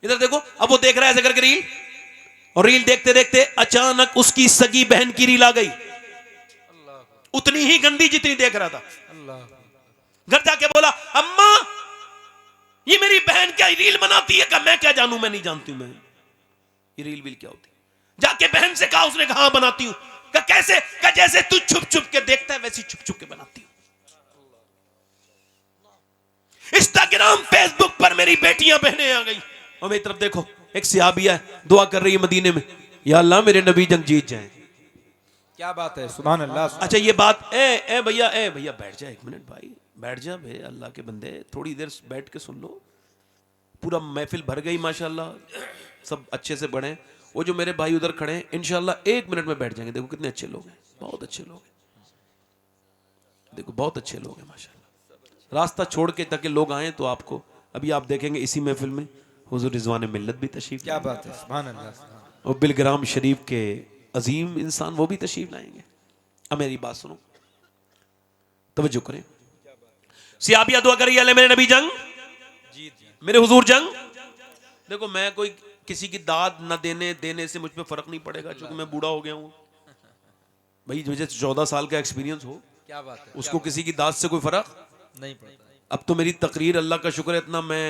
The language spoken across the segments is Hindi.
इधर देखो, अब वो देख रहा है ऐसे करके रील, और रील देखते देखते अचानक उसकी सगी बहन की रील आ गई, उतनी ही गंदी जितनी देख रहा था। घर जाके बोला, अम्मा ये मेरी बहन क्या रील बनाती है? मैं क्या जानूं, मैं नहीं जानती हूं मैं ये रील वील क्या होती। जाके बहन से कहा, उसने कहा बनाती हूं। कैसे? जैसे तू छुप छुप के देखता है वैसी छुप छुप के बनाती हूं। इंस्टाग्राम फेसबुक पर मेरी बेटियां बहनें आ गई, और मेरी तरफ देखो, एक सहाबिया दुआ कर रही है मदीने में, या अल्लाह मेरे नबी जंग जीत जाएं। क्या बात है, सुभान अल्लाह। अच्छा ये बात, ए भैया बैठ जा, 1 मिनट भाई बैठ जा, भाई अल्लाह के बंदे थोड़ी देर बैठ के सुन लो। पूरा महफिल भर गई माशाल्लाह, सब अच्छे से बढ़े। वो जो मेरे भाई उधर खड़े हैं इंशाल्लाह 1 मिनट में बैठ जाएंगे। देखो कितने अच्छे लोग हैं, बहुत अच्छे लोग हैं, देखो बहुत अच्छे लोग हैं माशाल्लाह। रास्ता छोड़ के ताकि लोग आए तो आपको, अभी आप देखेंगे इसी महफिल में हुजूर रिजवान मिल्लत भी तशरीफ, क्या बात है, सुभान अल्लाह। और बिलग्राम शरीफ के अजीम इंसान वो भी तशरीफ लाएंगे। अब मेरी बात सुनो, तवज्जो करें। सियाबिया दुआ करिए, अल्लाह मेरे नबी जंग, मेरे हुजूर जंग। देखो मैं कोई किसी की दाद न देने से मुझ पे फर्क नहीं पड़ेगा, क्योंकि मैं बूढ़ा हो गया हूं भाई। मुझे 14 साल का एक्सपीरियंस हो, क्या बात है, उसको किसी की दाद से कोई फर्क नहीं पड़ता। अब तो मेरी तकरीर, अल्लाह का शुक्र है, इतना मैं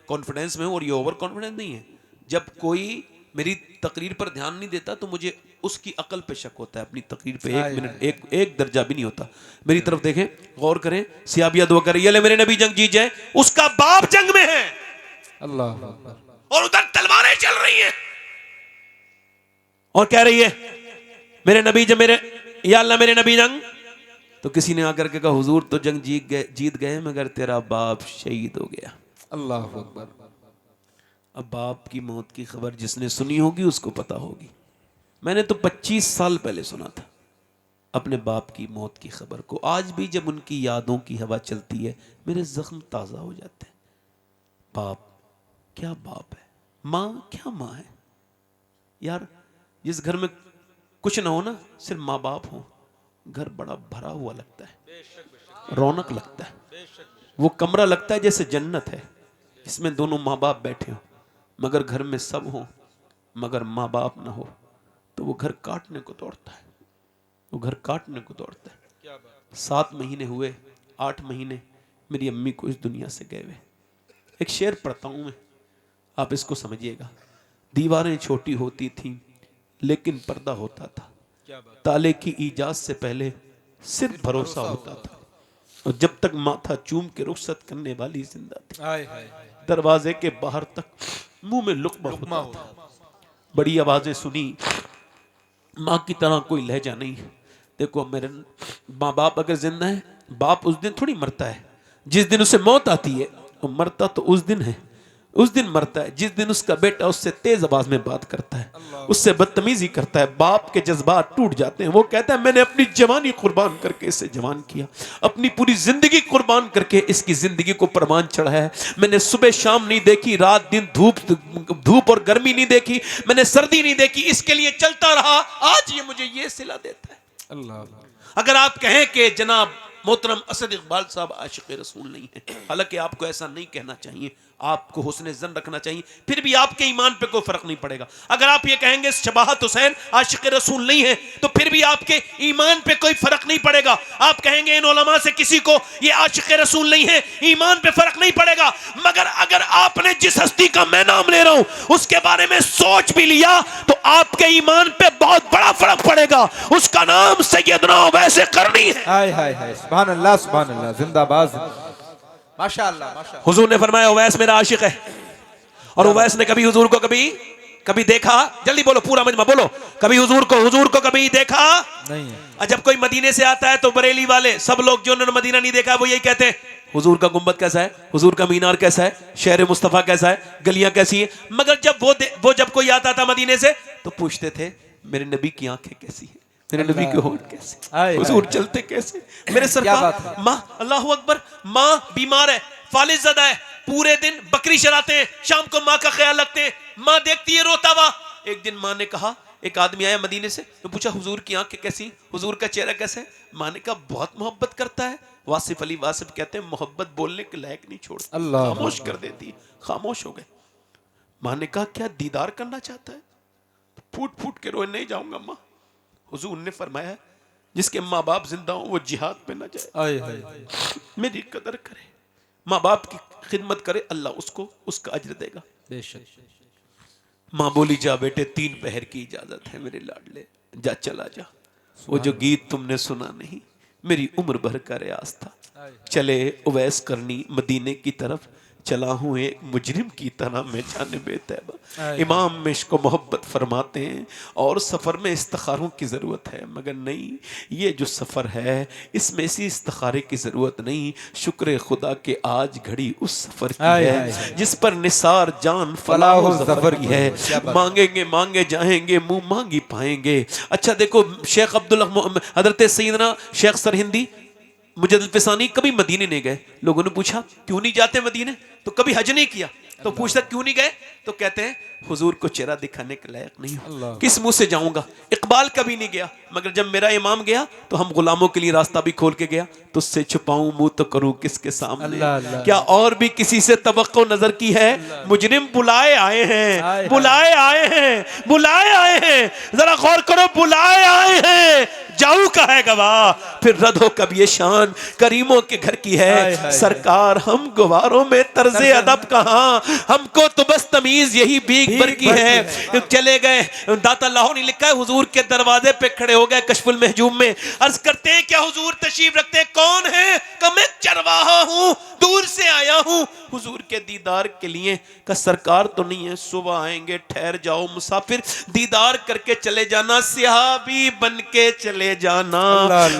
कॉन्फिडेंस में हूं, और ये ओवर कॉन्फिडेंस नहीं है। जब कोई मेरी तकरीर पर ध्यान नहीं देता तो मुझे उसकी अकल पे शक होता है, अपनी तकरीर पे 1 मिनट एक दर्जा भी नहीं होता। मेरी तरफ देखें, गौर करें, सियाबिया दुआ करिए, अल्लाह मेरे नबी जंग जीत जाए। उसका बाप जंग में है, अल्लाह, और उधर तलवारें चल रही हैं, और कह रही है मेरे नबी जब मेरे, या अल्लाह मेरे नबी जंग। तो किसी ने आकर के कहा, हुजूर तो जंग जीत गए मगर तेरा बाप शहीद हो गया। अल्लाह अकबर। अब बाप की मौत की खबर जिसने सुनी होगी उसको पता होगी। मैंने तो 25 साल पहले सुना था अपने बाप की मौत की खबर को। आज भी जब उनकी यादों की हवा चलती है मेरे जख्म ताज़ा हो जाते हैं। बाप क्या बाप है, माँ क्या माँ है यार। जिस घर में कुछ ना हो ना, सिर्फ माँ बाप हो, घर बड़ा भरा हुआ लगता है, रौनक लगता है। वो कमरा लगता है जैसे जन्नत है, इसमें दोनों माँ बाप बैठे हो। मगर घर में सब हो मगर माँ बाप ना हो तो वो घर काटने को दौड़ता है, वो घर काटने को दौड़ता है। 7 महीने हुए, 8 महीने मेरी अम्मी को इस दुनिया से गए हुए। एक शेर पढ़ता हूं मैं, आप इसको समझिएगा। दीवारें छोटी होती थीं लेकिन पर्दा होता था, ताले की इजाज़त से पहले सिर्फ भरोसा होता था, और जब तक माथा चूम के रुखसत करने वाली जिंदा थी, दरवाजे के बाहर तक मुंह में लुक्मा होता था। बड़ी आवाजें सुनी, माँ की तरह कोई लहजा नहीं। देखो मेरे माँ बाप अगर जिंदा है, बाप उस दिन थोड़ी मरता है जिस दिन उसे मौत आती है, वो मरता तो उस दिन है, उस दिन मरता है जिस दिन उसका बेटा उससे तेज आवाज में बात करता है, उससे बदतमीजी करता है। बाप के जज्बात टूट जाते हैं। वो कहता है मैंने अपनी जवानी कुर्बान करके इसे जवान किया, अपनी पूरी जिंदगी कुर्बान करके इसकी जिंदगी को परवान चढ़ाया है। मैंने सुबह शाम नहीं देखी, रात दिन धूप और गर्मी नहीं देखी, मैंने सर्दी नहीं देखी, इसके लिए चलता रहा। आज ये मुझे ये सिला देता है। अल्लाह। अगर आप कहें कि जनाब मोहतरम असद इकबाल साहब आशिक रसूल नहीं है, हालांकि आपको ऐसा नहीं कहना चाहिए, आपको हुस्न जन रखना चाहिए, फिर भी आपके ईमान पे कोई फर्क नहीं पड़ेगा। अगर आप ये कहेंगे शबाहत हुसैन आशिक रसूल नहीं है, तो फिर भी आपके ईमान पे कोई फर्क नहीं पड़ेगा। आप कहेंगे इन उलमा से किसी को ये आशिक रसूल नहीं है, ईमान पे फर्क नहीं पड़ेगा। मगर अगर आपने जिस हस्ती का मैं नाम ले रहा हूं उसके बारे में सोच भी लिया तो आपके ईमान पे बहुत बड़ा फर्क पड़ेगा। उसका नाम सैयदना वैसे करनी है। हाय हाय हाय, सुभान अल्लाह, सुभान अल्लाह, जिंदाबाद, माशाअल्लाह माशाअल्लाह। हुजूर ने फरमाया उवैस मेरा आशिक है, और उवैस ने कभी हुजूर को कभी देखा? जल्दी बोलो, पूरा मजमा बोलो, कभी हुजूर को कभी देखा नहीं है। जब कोई मदीने से आता है तो बरेली वाले सब लोग जो उन्होंने मदीना नहीं देखा वो यही कहते हैं हुजूर का गुंबद कैसा है, हुजूर का मीनार कैसा है, शहर मुस्तफा कैसा है, गलियां कैसी हैं। मगर जब वो जब कोई आता था मदीने से तो पूछते थे मेरे नबी की आंखें कैसी है, मेरे नबी के होंठ कैसे, हुजूर चलते कैसे, मेरे सरकार माँ, अल्लाह अकबर, माँ बीमार है, फालिजदा है, पूरे दिन बकरी चराते हैं, शाम को माँ का ख्याल रखते हैं, माँ देखती है रोता हुआ। एक दिन माँ ने कहा, एक आदमी आया मदीने से तो पूछा हुजूर की आंखें कैसी, हुजूर का चेहरा कैसा है। माँ ने कहा बहुत मोहब्बत करता है। वासिफ अली वासिफ कहते हैं मोहब्बत बोलने के लायक नहीं छोड़ती, खामोश कर देती है। खामोश हो गए। माँ ने कहा क्या दीदार करना चाहता है? फूट फूट के रोए, नहीं जाऊंगा माँ। हुजूर ने फरमाया जिसके माँ बाप जिंदा हो वो जिहाद पे ना जाए, आए हाय मेरी कदर करे, माँ बाप की खिदमत करे, अल्लाह उसको उसका अज्र देगा। बेशक। माँ बोली जा बेटे 3 पहर की इजाजत है मेरे लाडले, जा चला जा। वो जो गीत तुमने सुना नहीं, मेरी उम्र भर का रियाज था। चले उवैस करनी मदीने की तरफ, चला हूँ एक मुजरिम की तरह मैं जानिबे तैबा। इमाम में इसको मोहब्बत फरमाते हैं और सफ़र में इस्तिखारों की ज़रूरत है, मगर नहीं, ये जो सफ़र है इसमें इसी इस्तिखारे की ज़रूरत नहीं। शुक्र खुदा के आज घड़ी उस सफ़र की है जिस पर निसार जान फलाह ज़फ़र की है। मांगेंगे मांगे जाएंगे, मुंह मांगी पाएंगे। अच्छा देखो, शेख हज़रत सैयदना शेख सरहिंदी मुजद्दिद फिसानी कभी मदीने नहीं गए। लोगों ने पूछा क्यों नहीं जाते मदीने, तो कभी हज नहीं किया। तो पूछता क्यों नहीं गए, तो कहते हैं हुजूर को चेहरा दिखाने के लायक नहीं हो, किस मुंह से जाऊंगा। इकबाल कभी नहीं गया, मगर जब मेरा इमाम गया तो हम गुलामों के लिए रास्ता भी खोल के गया। तो उससे छुपाऊं मुंह तो करूं किसके सामने। क्या और भी किसी से तवक्को नजर की है? मुजरिम बुलाए आए हैं, बुलाए आए हैं, बुलाए आए हैं, जरा गौर करो, बुलाए आए हैं, जाऊ का है गवाह, फिर रद हो कब ये शान करीमों के घर की है। सरकार हम गुवारों में तर्जे अदब कहाँ, हमको तो बस तमीज यही भीख भर की है। चले गए, दाता लाहौर ने लिखा है हुजूर के दरवाजे पे खड़े हो गए कशफुल महजूम में, अर्ज करते हैं क्या हुजूर तशरीफ रखते? कौन है? कि मैं चरवाहा हूँ, दूर से आया हूँ हुजूर के दीदार के लिए। का सरकार तो नहीं है, सुबह आएंगे, ठहर जाओ मुसाफिर, दीदार करके चले जाना, सिहाबी बन के चले जाना।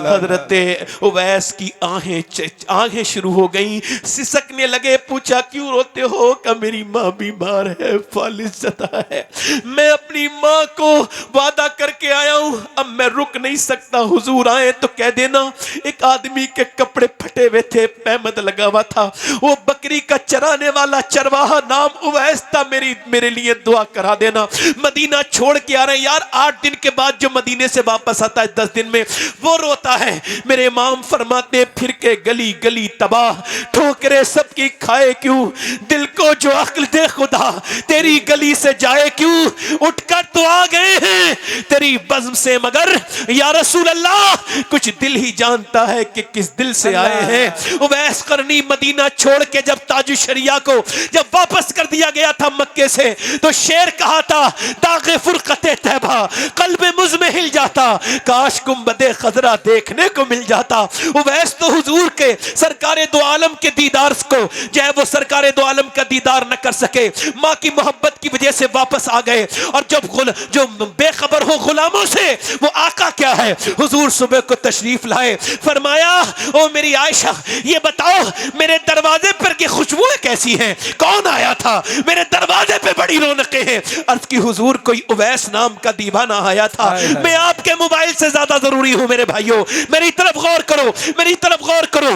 हजरते उवैस की आहें शुरू हो गई, सिसकने लगे। पूछा क्यों रोते हो? का मेरी माँ बीमार है, फालिस ज़दा है, मैं अपनी माँ को वादा करके आया हूँ, अब मैं रुक नहीं सकता। हुजूर आए तो कह देना। एक आदमी के कपड़े फटे हुए थे, पैमद लगा हुआ था, वो बकरी का चराने वाला चरवाहा नाम उवैस था, मेरे लिए दुआ करा देना। मदीना छोड़ के आ रहे हैं यार, 8 दिन के बाद जो मदीने से वापस आता है 10 दिन में, वो रोता है। मेरे इमाम फरमाते फिर के गली गली तबाह, ठोकरे सबकी खाए क्यों, दिल को जो अक्ल दे खुदा, तेरी गली से जाए क्यों, उठकर तो आ गए हैं तेरी बज़्म से, मगर या रसूल अल्लाह कुछ दिल ही जानता है कि किस दिल से आए हैं। उवैस करनी मदीना छोड़ के जब ताजु शरिया को जब वापस कर दिया गया था मक्के से, तो शेर कहा था दागे फुरकते तैबा कल्बे मुझ में हिल जाता, काश गुंबदे खजरा देखने को मिल जाता। उवैस तो हुजूर के सरकारे दो आलम के दीदार को, चाहे वो सरकारे दो आलम का दीदार न कर सके, माँ की मोहब्बत की वजह से वापस आ गए। और जब जो बेखबर हो गुलामों से, वो आका क्या है, हुजूर सुबह को तशरीफ लाए, फरमाया ओ मेरी आयशा ये बताओ मेरे दरवाजे पर की खुशबुएं कैसी हैं, कौन आया था मेरे दरवाजे पे, बड़ी रौनकें हैं। अर्ज की हुजूर कोई उवैस नाम का दीवाना आया था। मैं आपके मोबाइल से ज्यादा जरूरी हूं मेरे भाइयों, मेरी तरफ गौर करो, मेरी तरफ गौर करो।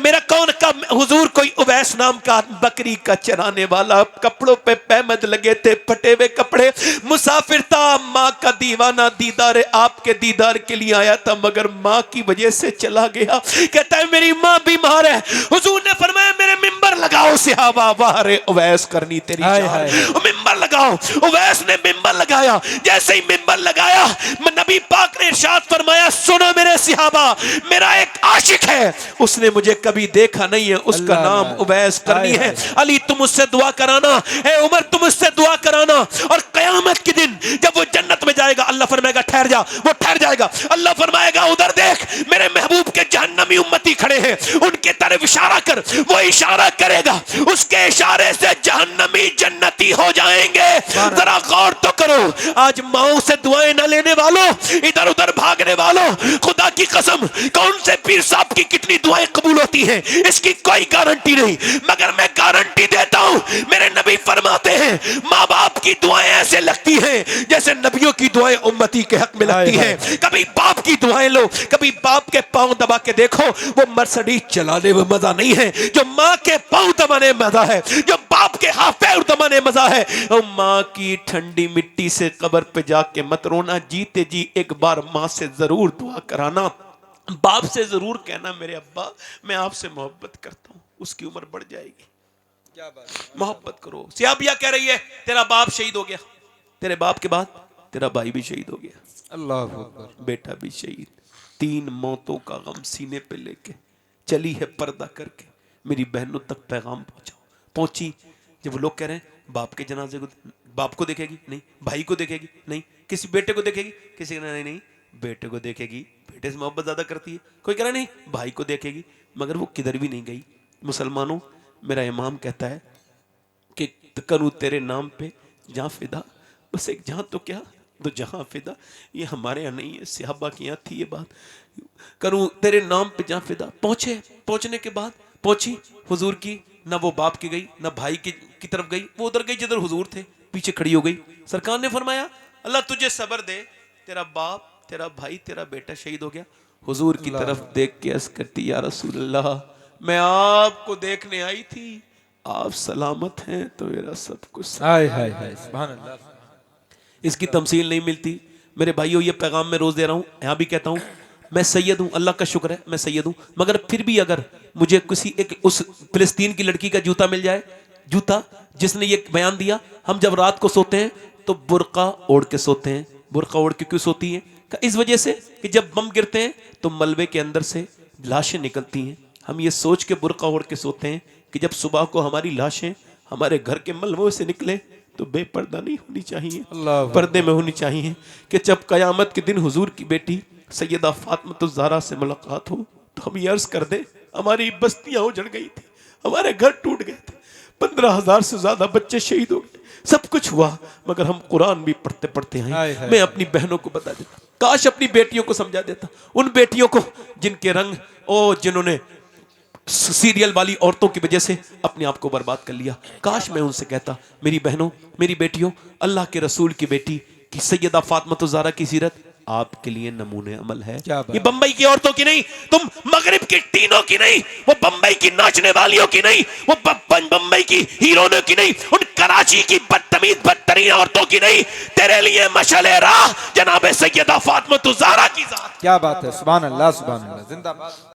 मेरा कौन का हुजूर कोई उवैस नाम का बकरी का चराने वाला, कपड़ों पे पैमद लगे थे, फटे हुए कपड़े, मुसाफिर था, माँ का दीवाना, दीदार आपके दीदार के लिए आया था, मगर माँ की वजह से चला गया। कहता है मेरी माँ बीमार है। हुजूर ने फरमाया मेरे मिंबर लगाओ सिहाबा, वाह रे उवैस करनी तेरी जान, मिंबर लगाओ। उवैस ने मिंबर लगाया, जैसे ही मिंबर लगाया नबी पाक ने इरशाद फरमाया सुनो मेरे सिहाबा, मेरा एक आशिक है, उसने मुझे कभी देखा नहीं है, उसका नाम उवैस करनी है। अली तुम उससे दुआ कराना, ए उमर तुम उससे दुआ कराना, और क़यामत के दिन जब वो जन्नत में जाएगा अल्लाह फरमाएगा ठहर जा, वो ठहर जाएगा। अल्लाह फरमाएगा उधर देख मेरे महबूब के जहन्नमी उम्मती खड़े हैं, उनके तरफ इशारा कर, वो इशारा करेगा, उसके इशारे से जहन्नमी जन्नती हो जाएंगे। जरा गौर तो करो, आज माओ से दुआएं न लेने वालों, इधर उधर भागने वालों, खुदा की कसम कौन से पीर साहब की कितनी दुआएं कबूल होती हैं इसकी कोई गारंटी नहीं, मगर मैं गारंटी देता हूं, मेरे नबी फरमाते हैं माँ बाप की दुआएं ऐसे लगती हैं जैसे नबियों की दुआएं उम्मती के हक में लगती हैं। कभी बाप की दुआएं लो, कभी बाप के पांव दबा के देखो, वो मर्सिडीज चलाने में मजा नहीं है जो माँ के पांव दबाने में मजा है, जो बाप के हाथ पैर दबाने में मजा है। और माँ की ठंडी मिट्टी से कब्र पे जाके मत रोना, जीते जी एक बार माँ से जरूर दुआ कराना, बाप से जरूर कहना मेरे अब्बा मैं आपसे मोहब्बत करता हूँ, उसकी उम्र बढ़ जाएगी। मोहब्बत करो। सियाबिया कह रही है तेरा बाप शहीद हो गया, तेरे बाप के बाद तेरा भाई भी शहीद हो गया, अल्लाह अकबर। बेटा भी शहीद। 3 मौतों का गम सीने पे लेके चली है पर्दा करके, मेरी बहनों तक पैगाम पहुंचाओ। पहुंची। जब वो लोग कह रहे हैं बाप के जनाजे को, बाप को देखेगी नहीं, भाई को देखेगी नहीं, किसी बेटे को देखेगी, किसी का नहीं, नहीं बेटे को देखेगी, बेटे से मोहब्बत ज्यादा करती है। कोई कह रहा नहीं भाई को देखेगी, मगर वो किधर भी नहीं गई। मुसलमानों, मेरा इमाम कहता है कि करूँ तेरे नाम पे जहाँ फिदा, बस एक जहाँ तो क्या तो जहाँ फिदा। ये हमारे यहाँ नहीं है, सहाबा के यहाँ थी ये बात। करूँ तेरे नाम पे जहाँ फिदा। पहुँचने के बाद पहुँची हुजूर की, ना वो बाप की गई ना भाई की तरफ गई, वो उधर गई जिधर हुजूर थे, पीछे खड़ी हो गई। सरकार ने फरमाया अल्लाह तुझे सब्र दे, तेरा बाप तेरा भाई तेरा बेटा शहीद हो गया। हुजूर की तरफ देख के अर्ज करती या रसूल अल्लाह, मैं आपको देखने आई थी, आप सलामत हैं तो मेरा सब कुछ। हाय हाय हाय, सुभान अल्लाह। इसकी तमसील नहीं मिलती। मेरे भाइयों, ये पैगाम मैं रोज दे रहा हूँ, यहाँ भी कहता हूँ, मैं सैयद हूँ, अल्लाह का शुक्र है मैं सैयद हूँ, मगर फिर भी अगर मुझे किसी एक उस फिलिस्तीन की लड़की का जूता मिल जाए, जूता जिसने ये बयान दिया, हम जब रात को सोते हैं तो बुर्का ओढ़ के सोते हैं। बुर्का ओढ़ के क्यों सोती हैं? इस वजह से कि जब बम गिरते हैं तो मलबे के अंदर से लाशें निकलती हैं। हम ये सोच के बुर्का ओढ़ के सोते हैं कि जब सुबह को हमारी लाशें हमारे घर के मलबों से निकले तो बेपर्दा नहीं होनी चाहिए, पर्दे में होनी चाहिए, कि जब कयामत के दिन हुजूर की बेटी सैयदा फातिमा ज़हरा से मुलाकात हो तो हम ये अर्ज कर दे हमारी बस्तियां उजड़ गई थी, हमारे घर टूट गए थे, 15,000 से ज्यादा बच्चे शहीद हो गए, सब कुछ हुआ, मगर हम कुरान भी पढ़ते पढ़ते हैं। मैं अपनी बहनों को बता देता, काश अपनी बेटियों को समझा देता, उन बेटियों को जिनके रंग जिन्होंने सीरियल वाली औरतों की वजह से अपने आप को बर्बाद कर लिया। काश मैं उनसे कहता मेरी बहनों मेरी बेटियों, अल्लाह के रसूल की बेटी की सैयदा फातिमा ज़हरा की सीरत आपके लिए नमूने अमल है। ये बंबई की औरतों की नहीं, तुम मगरिब की टीनों की नहीं, वो बंबई की नाचने वालियों की नहीं, वो बंबई की हीरोइनों की नहीं, उन कराची की बदतमीज बदतरीन औरतों की नहीं, तेरे लिए मशले राह जनाब सैयदा फातिमा ज़हरा की ज़ात। क्या बात है, सुभान अल्लाह सुभान अल्लाह, जिंदाबाद।